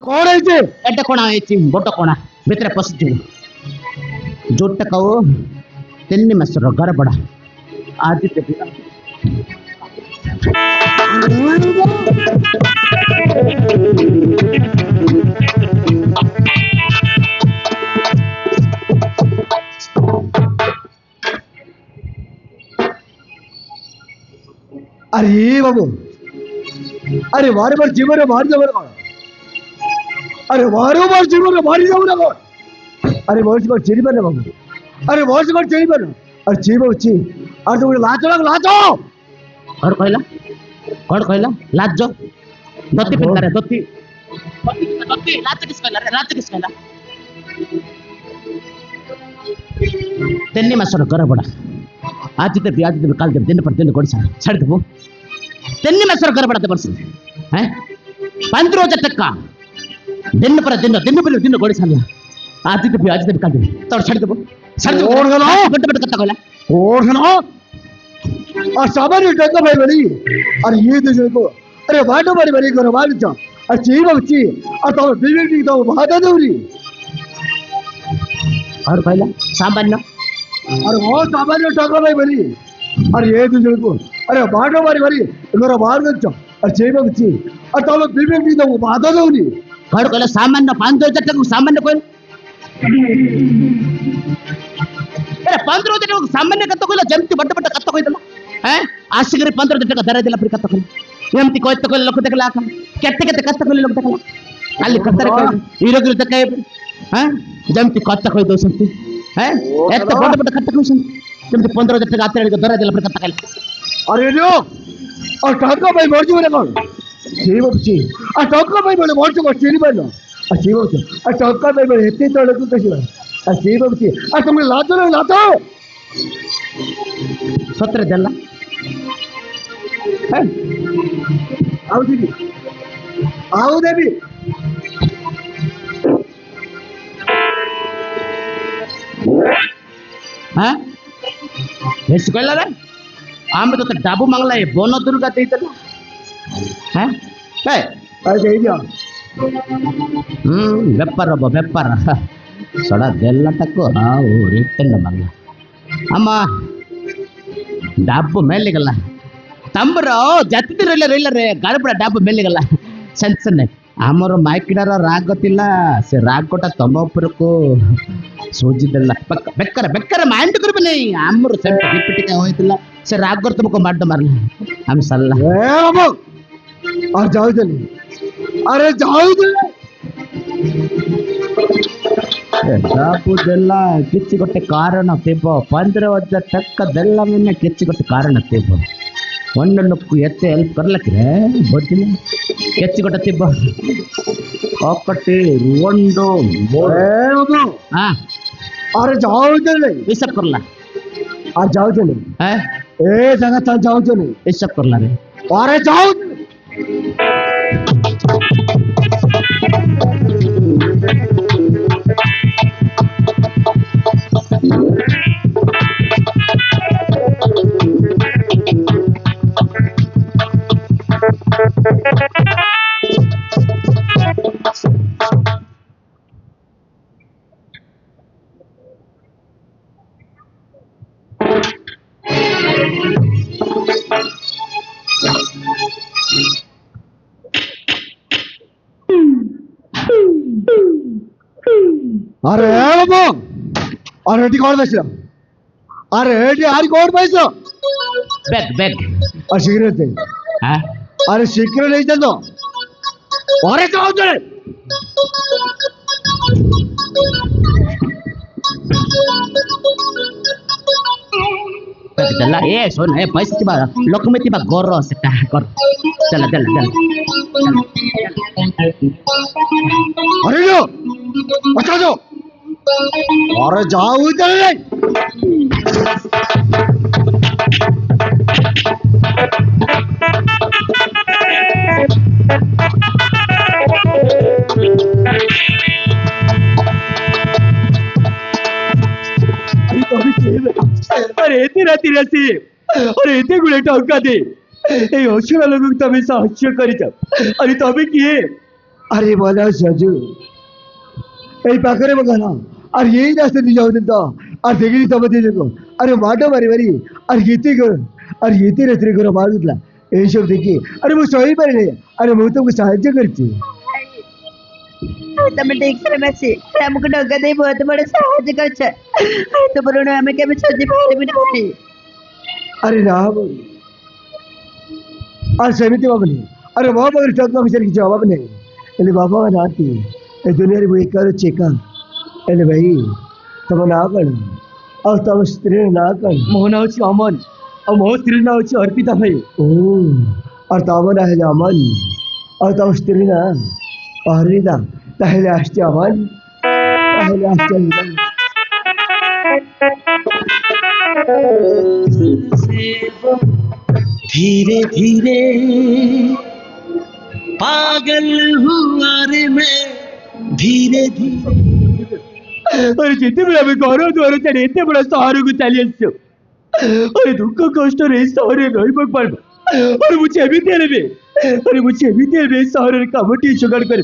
कौन है जे एटे कोणा है बड़ कोणा भितर पशि जोटा कहू 3 मासर गड़बड़ा आज अरे बाबू अरे वारे बार जीवन मारी जावर कौन अरे वारे बार जीवन मारी जावर कौन अरे वर्ष बार चेरी पर बाबू अरे वर्ष बार चेरी पर अरे ची बाबू ची अरे तुम लाचो कौन कहला लाज धोती पिन करे धोती धोती लाज किस कहला 3 मासर गड़बड़ा आज देवी काल देव दिन पर दिन गोड़ छाड़ देव 3 मासर गड़बड़ा दे बरस हैं 5 रोज तक दिन पर दिन गोड़ छाड़ला आज देवी काल देव तोड़ छाड़ देव और गलो गड्ड बट कत्ता कहला और गलो और सामान्य टका भाई बनी अरे ये देश को अरे वाटो मारी बनी करो मार जा अरे ची बाबू ची और तो बीवी तो बाधा दौरी और कहला सामान्य अरे वो सामान्य टका भाई बनी अरे ये देश को अरे वाटो मारी बनी करो मार जा अरे ची बाबू ची और तो बीवी तो बाधा दौरी और कहला सामान्य 5 रोज तक सामान्य कोई अरे 5 रोज तक सामान्य कत्ता कहला जमती बट कत्ता कहला हैं आशिगरी 5 रोज तक दरा दिला फिर कत्ता कहला एमती कोइत्ता कहला लोक देखला केते कत्ता कहला लोक देखला खाली कत्तर हीरो तक हैं जमती कत्ता कहि दोसंती हैं एत बट कत्ता कहसन जमती 15 रोज तक आते दरा दिला फिर कत्ता कहला अरे जो और टका भाई मर जो रे कौन ची बाबू ची और टका भाई बोले मर जो चेरी पर अच्छी बात है और टक्कर पे बड़े हेते तो लगे कैसे बात अच्छी बात है और तुम लातो 17 देला हैं आओ देवी हैं बेस कहला रे आम तो डाबू मांगला है बोनो दुर्गा देइतला हैं ए अरे दे दिया बेपार सड़ा देल्लाटको रिटर्न मंगला अम्मा डाबू मेलिगला तंबर जति रही रे गड़बड़ा डाबू मेलिगला सेंसन आमर माइकिडार राग तिला से रागटा तम उपरको सोजी देला बेकार माइंड करबे नहीं आमर सेंट रिपीट का होइतला से राग तुमको माड मारला हम सल्ला ए बाबू और जाओ जल्दी अरे जाओ डाबू देला किसी गोटे कारण थेब 15,000 टका देला मैंने किसी गोटे कारण थेब ಒಂದ್ ಲೋಕ ಎತ್ತೆ ಹೆಲ್ಪ್ करलकरे बोझिले किसी गोटे थेब ఒకటి రెండు बाबू हां अरे जाओ जल्दी हिसाब करला और जाओ जल्दी हैं ए जगह चल जाओ जल्दी हिसाब करला रे अरे जाओ अरे बाबू अरे एटी कौन पैसा अरे एटी हारी कौन पैसा बैग और सिगरेट दे हां अरे सिगरेट नहीं दे तो अरे जाओ जल्दी चला ए सुन ए पैसा तिबा लोक में तिबा गोर सेटा कर चला अरे जो बचा दो अरे जाओ जल्दी अरे एते राती राती अरे एते गुळे टंका दे ए हसला लोक तमे साहस्य करिता अरे तमे किए আরে বলা সাজু এই পাখরে মগানা আর এই রাস্তা দিয়ে যাও তো আর দেখি তোমাদের দেখো আরে মাটা মারি মারি আর ইতি রাত্রি করে মারুতলা এইসব দেখি আরে ମୁଁ ସହିପାରିନି ଆରେ ମୁଁ ତମକୁ ସାହାଯ୍ୟ କରିଛି ତମେ ଠିକ ମାସି ଆମକୁ ଡଙ୍ଗା ଦେଇ ବହୁତ ବଡ ସାହାଯ୍ୟ କରିଛ ତୁମ ଋଣ ଆମେ କେବେ ସୁଝି ପାରିବୁନି ଭାଇ ଆରେ ନା ଭାଇ আর সেমিতি ভাবনি আরে ମୋ ପାଖରେ ଟଙ୍କା ପଇସାରେ କିଛି ଅଭାବ ନାହିଁ ହେଲେ ବାବା ମା ନାହାନ୍ତି ଏ ଦୁନିଆରେ ମୁଁ ଏକା ଅଛି ଏକା ହେଲେ ଭାଇ ତମ ନାଁ କଣ ଆଉ ତମ ସ୍ତ୍ରୀର ନାଁ କଣ ମୋ ନାଁ ହଉଛି ଅମନ ଆଉ ମୋ ସ୍ତ୍ରୀ ନାଁ ହଉଛି ଅର୍ପିତା ଭାଇ ଓ আর ତମ ନାଁ ହେଲେ ଅମନ ଆଉ ତମ ସ୍ତ୍ରୀ ନାଁ ଅହରିତା ତାହେଲେ আসছে ଅମନ তাহলে আসছে অমন धीरे धीरे पागल हुआ रे मैं धीरे धीरे अरे ଯେତେବେଳେ ଆମେ ଘର ଦ୍ୱାର ଛାଡି ଏତେ ବଡ ସହରକୁ ଚାଲି ଆସିଛୁ अरे दुख कष्ट रे सहर रही पार्ब अरे मुझे एमती हेबे अरे मुझे एमती हेबे सहर कामटी जोगाड़ कर